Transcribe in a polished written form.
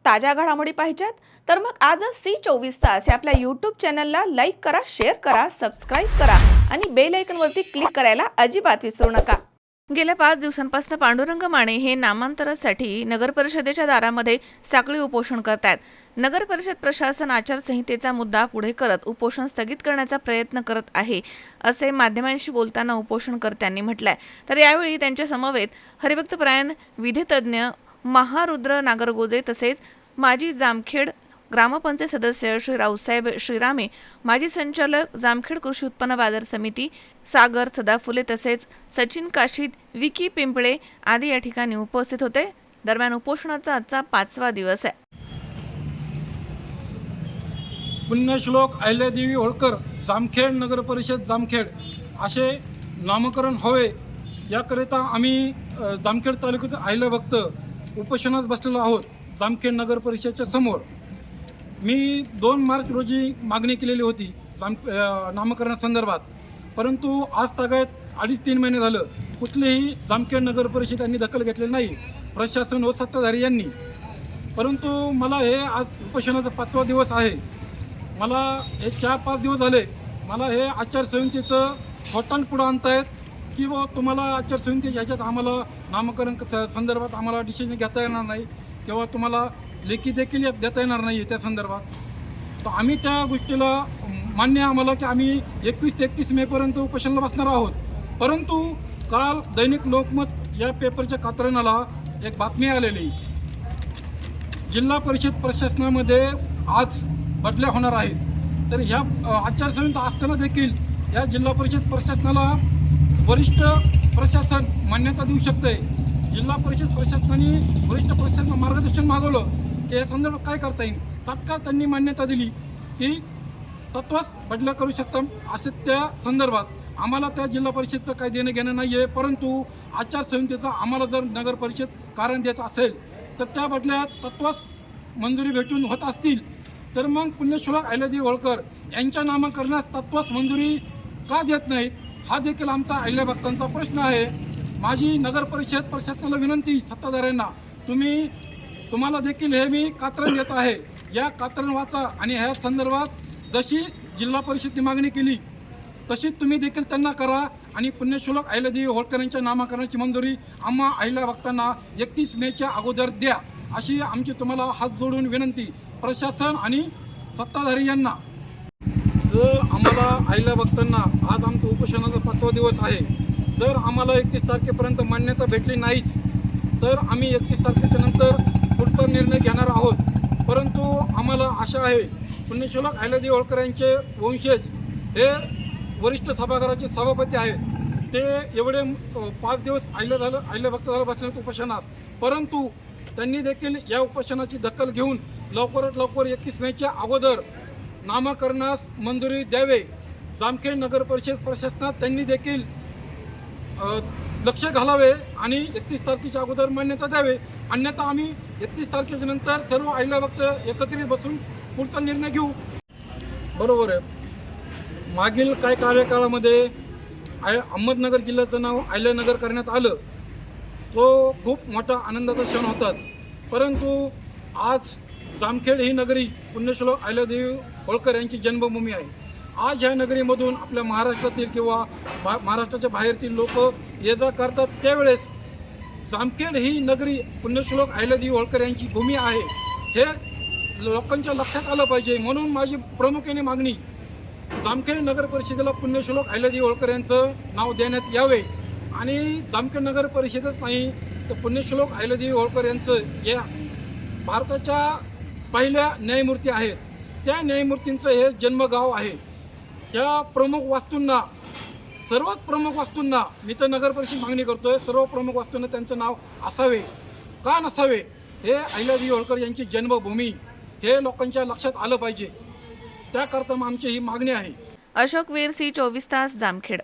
ताज्या घडामोडी पाहिजेत तर मग आजच C24 तास या आपल्या YouTube चॅनलला लाईक करा, शेअर करा, सबस्क्राईब करा आणि बेल आयकॉनवरती क्लिक करायला अजिबात विसरू नका। गेल्या 5 दिवसांपासून पांडुरंग माने हे नामांतरासाठी नगर परिषदेच्या दारामध्ये साखळी उपोषण करतात। नगर परिषद प्रशासन आचारसंहितेचा मुद्दा पुढे करत उपोषण स्थगित करण्याचा प्रयत्न करत आहे असे माध्यमांशी बोलताना उपोषणकर्त्यांनी म्हटलंय। तर यावेळी त्यांच्या समवेत हरिभक्तपरायण विधितज्ञ महारुद्र नागरगोजे तसेच माजी जामखेड ग्रामपंचायत सदस्य श्री रावसाहेब श्रीरामे, माजी संचालक जामखेड कृषी उत्पन्न बाजार समिती सागर सदाफुले तसेच सचिन काशीद, विकी पिंपळे आदी या ठिकाणी उपस्थित होते। दरम्यान उपोषणाचा आजचा 5वा दिवस आहे। पुण्यश्लोक अहिल्यादेवी होळकर जामखेड नगर परिषद जामखेड असे नामकरण व्हावे याकरिता आम्ही जामखेड तालुक्यातील अहिल्याभक्त उपोषणात बसलेलो आहोत। जामखेड नगर परिषदेच्या समोर मी 2 मार्च रोजी मागणी केलेली होती नामकरणासंदर्भात, परंतु आज तागायत 2.5-3 महिने झालं कुठलीही जामखेड नगर परिषदेने दखल घेतलेली नाही, प्रशासन व सत्ताधारी यांनी। परंतु मला हे आज उपोषणाचा 5वा दिवस आहे। मला हे 4-5 दिवस झाले मला हे आचारसंहितेचं खोटांड पुढं आणतायत की व तुम्हाला आचारसंहितेच्या ह्याच्यात आम्हाला नामकरण संदर्भात आम्हाला डिसिजन घेता येणार नाही किंवा तुम्हाला लेखी देखील देता येणार नाही त्या संदर्भात। तर आम्ही त्या गोष्टीला मान्य आम्हाला की आम्ही 21 ते 31 मेपर्यंत उपोषणाला बसणार आहोत। परंतु काल दैनिक लोकमत या पेपरच्या कात्रणाला एक बातमी आलेली, जिल्हा परिषद प्रशासनामध्ये आज बदल्या होणार आहेत। तर ह्या आचारसंहिता असताना देखील या जिल्हा परिषद प्रशासनाला वरिष्ठ प्रशासन मान्यता देऊ शकते। जिल्हा परिषद प्रशासनाने वरिष्ठ प्रशासनाला मार्गदर्शन मागवलं की या संदर्भात काय करता येईल, तात्काळ त्यांनी मान्यता दिली की तत्वच बदल्या करू शकतात असे त्या संदर्भात आम्हाला त्या जिल्हा परिषदचं काही देणं घेणं नाही आहे। परंतु आचारसंहितेचा आम्हाला जर नगर परिषद कारण देत असेल तर त्या बदल्यात तत्वच मंजुरी भेटून होत असतील तर मग पुण्यश्लोक अहिल्यादेवी होळकर यांच्या नामकरणास तत्वच मंजुरी का देत नाहीत हा देखील आमचा अहिल्याभक्तांचा प्रश्न आहे। माझी नगर परिषद प्रशासनाला विनंती सत्ताधाऱ्यांना, तुम्हाला देखील हे मी कात्रण देत आहे, या कात्रण वाचा आणि ह्या संदर्भात जशी जिल्हा परिषदेने मागणी केली तशीच तुम्ही देखील त्यांना करा आणि पुण्यश्लोक अहिल्यादेवी होळकर यांच्या नामकरणाची मंजुरी आम्हा अहिल्याभक्तांना 31 मेच्या अगोदर द्या अशी आमची तुम्हाला हात जोडून विनंती प्रशासन आणि सत्ताधारी यांना। जर आम्हाला अहिल्याभक्तांना आज आमचं उपोषणाचा 5वा दिवस आहे, जर आम्हाला 31 तारखेपर्यंत मान्यता भेटली नाहीच तर आम्ही 31 तारखेच्या नंतर पुढचा निर्णय घेणार आहोत। परंतु आम्हाला आशा आहे पुण्यश्लोक अहिल्यादेवी होळकर यांचे वंशज हे वरिष्ठ सभागृहाचे सभापती आहेत, ते एवढे 5 दिवस अहिल्याभक्त झालं बसण्यात उपोषणास, परंतु त्यांनी देखील या उपोषणाची दखल घेऊन लवकरात लवकर 31 मेच्या अगोदर नामकरणास मंजुरी द्यावे। जामखेड नगर परिषद प्रशासनात त्यांनी देखील लक्ष घालावे आणि 31 तारखेच्या अगोदर मान्यता द्यावे, अन्यथा आम्ही 31 तारखेच्या नंतर सर्व अहिल्याभक्त एकत्रित बसून पुढचा निर्णय घेऊ। बरोबर आहे, मागील काही कार्यकाळामध्ये अहमदनगर जिल्ह्याचं नाव अहिल्यानगर करण्यात आलं, तो खूप मोठा आनंदाचा क्षण होताच। परंतु आज जामखेड ही नगरी पुण्यश्लोक अहिल्यादेवी होळकर यांची जन्मभूमी आहे। आज ह्या नगरीमधून आपल्या महाराष्ट्रातील किंवा महाराष्ट्राच्या बाहेरतील लोक ये जा करतात, त्यावेळेस जामखेड ही नगरी पुण्यश्लोक अहिल्यादेवी होळकर यांची भूमी आहे हे लोकांच्या लक्षात आलं पाहिजे। म्हणून माझी प्रामुख्याने मागणी जामखेड नगर परिषदेला पुण्यश्लोक अहिल्यादेवी होळकर यांचं नाव देण्यात यावे आणि जामखेड नगर परिषदच नाही तर पुण्यश्लोक अहिल्यादेवी होळकर यांचं या भारताच्या पहिल्या न्यायमूर्ती आहेत, त्या न्यायमूर्तींचं हे जन्मगाव आहे। त्या प्रमुख वास्तूंना, सर्वात प्रमुख वास्तूंना मी तर नगर परिषद मागणी करतोय, सर्व प्रमुख वास्तूंना त्यांचं नाव असावे, का नसावे हे अहिल्यादेवी होळकर यांची जन्मभूमी हे लोकांच्या लक्षात आलं पाहिजे, त्याकरता आमची ही मागणी आहे। अशोक वीर, C24 तास, जामखेड।